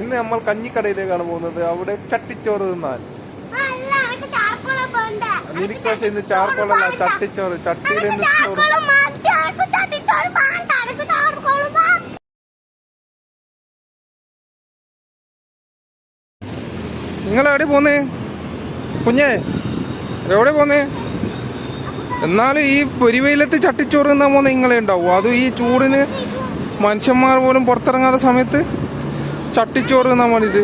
ഇന്ന് നമ്മൾ കഞ്ഞിക്കടയിലേക്കാണ് പോകുന്നത്. അവിടെ ചട്ടിച്ചോറ് തിന്നാൻ. നിനക്ക് പക്ഷെ ഇന്ന് ചാർക്കോളല്ല, ചട്ടിച്ചോറ്. ചട്ടിയിൽ നിന്ന് ചോറ്. നിങ്ങൾ എവിടെ പോന്നേ കുഞ്ഞേ? എവിടെ പോന്നേ? എന്നാലും ഈ പൊരിവെയിലത്ത് ചട്ടിച്ചോറ് തിന്നാൻ പോന്നെ നിങ്ങളെ ഉണ്ടാവും. അതും ഈ ചൂടിന് മനുഷ്യന്മാർ പോലും പുറത്തിറങ്ങാത്ത സമയത്ത് ചട്ടിച്ചോറ് തിന്നാൻ വേണ്ടിട്ട്.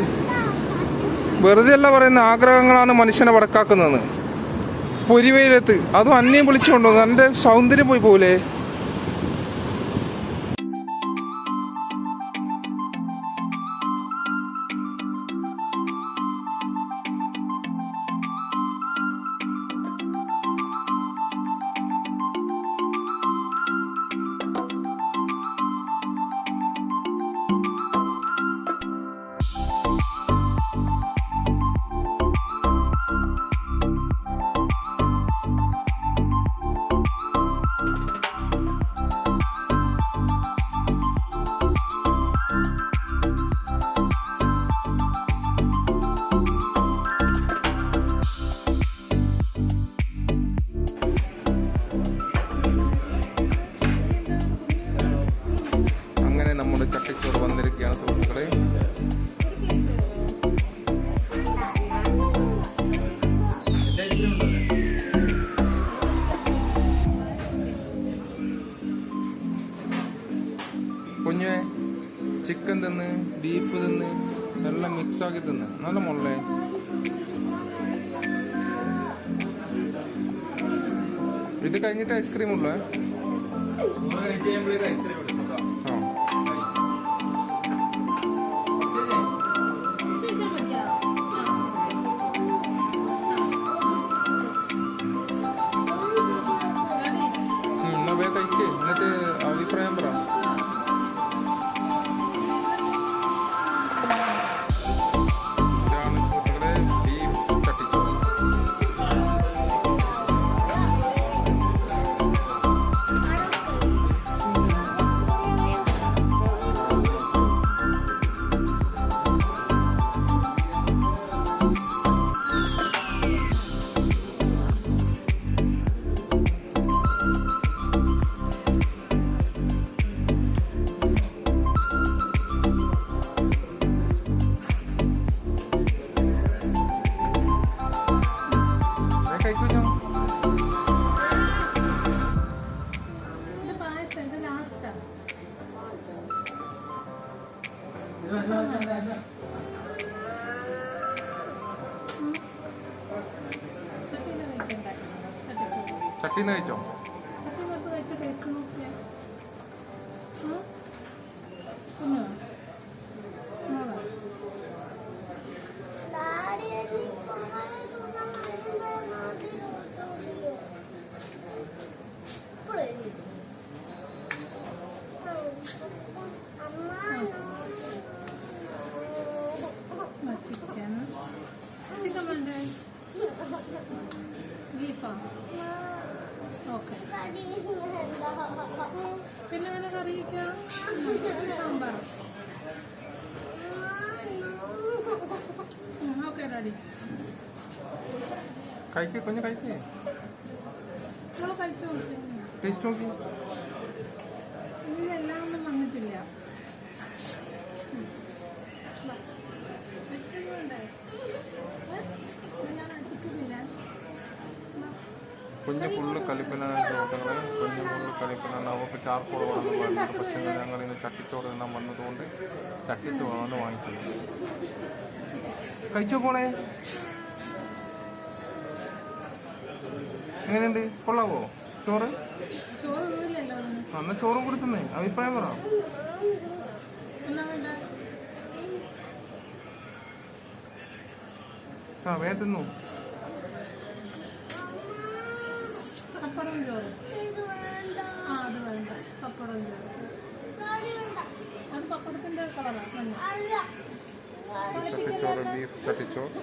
വെറുതെ അല്ല പറയുന്ന, ആഗ്രഹങ്ങളാണ് മനുഷ്യനെ വടക്കാക്കുന്നത്. പൊരിവെയിലത്ത് അതും അന്യം വിളിച്ചുകൊണ്ടോ എന്റെ സൗന്ദര്യം പോയി പോലെ. നമ്മുടെ ചട്ടിച്ചോറ് വന്നിരിക്കുകയാണ് സുഹൃത്തുക്കളെ. കുഞ്ഞെ ചിക്കൻ തിന്ന്, ബീഫ് തിന്ന്, എല്ലാം മിക്സ് ആക്കി തിന്ന്. നല്ല മുള്ളേ. ഇത് കഴിഞ്ഞിട്ട് ഐസ്ക്രീം ഉള്ളേ. കഴിക്ക്, എന്നിട്ട് അഭിപ്രായം പറ. ഇതാണ് സുഹൃത്തുക്കളെ ബീഫ് ചട്ടിച്ചോറ്. ചട്ടീന്ന് കഴിച്ചോ? പിന്നെ അങ്ങനെ കറിയിക്കാം. സാമ്പാർ. Okay daddy. കഴിക്ക് കുഞ്ഞ് കഴിക്കേ. നമ്മൾ കഴിച്ചു നോക്കി. ടേസ്റ്റ് നോക്കി. ഇതിലെല്ലാം ഒന്നും വന്നിട്ടില്ല. കുഞ്ഞ് ഫുള്ള് കളിപ്പിനാണ് സുഹൃത്തുക്കളെ. കുഞ്ഞ് ഫുള്ള് കളിപ്പിനാണ്. അവർക്ക് ചാർക്കോൾ വേണമെന്ന് പറയുന്നത്. പക്ഷേ ഞങ്ങൾ ഇന്ന് ചട്ടിച്ചോറ് തിന്നാൻ വന്നതുകൊണ്ട് ചട്ടിച്ചോറാണ് വാങ്ങിച്ചത്. കഴിച്ചോ പോണേ? എങ്ങനെയുണ്ട്? കൊള്ളാവോ ചോറ്? അന്ന് ചോറും കൊടുക്കുന്നേ. അഭിപ്രായം പറ. ആ വേ തിന്നു. ചട്ടിച്ചോറ്, ബീഫ് ചട്ടിച്ചോറ്.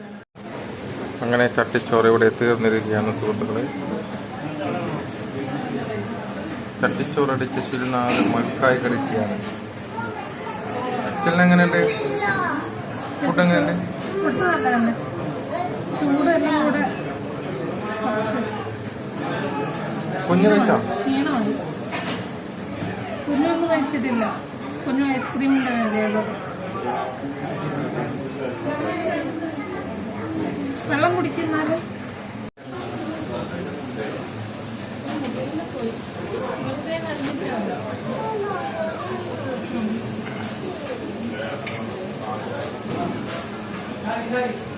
വേണം. അങ്ങനെ ചട്ടിച്ചോറ് ഇവിടെ തീർന്നിരിക്കുകയാണ് സുഹൃത്തുക്കളെ. ചട്ടിച്ചോറടിച്ച് ശിരുനാഥ് മക്കായി കിടക്കുകയാണ്. എങ്ങനെയുണ്ട്? ഫുഡ് എങ്ങനെയുണ്ട്? ഫുഡ് നല്ലതാണ്. ചൂട് എല്ലാം കൂടെ കുഞ്ഞു കഴിച്ചോ? ക്ഷീണമായി. കുഞ്ഞൊന്നും കഴിച്ചിട്ടില്ല. കുഞ്ഞു ഐസ്ക്രീമിന്റെ മേലെയുള്ളത്. വെള്ളം കുടിക്കുന്നാല്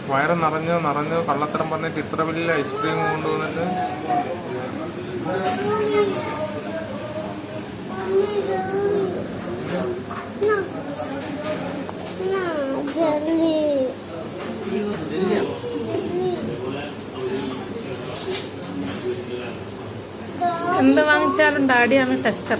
വയറ് നിറഞ്ഞ് കള്ളത്തരം പറഞ്ഞിട്ട് ഇത്ര വലിയ ഐസ്ക്രീം കൊണ്ടുവന്നിട്ട് എന്ത് വാങ്ങിച്ചാലും ഡാഡിയാണ് ടെസ്റ്റർ.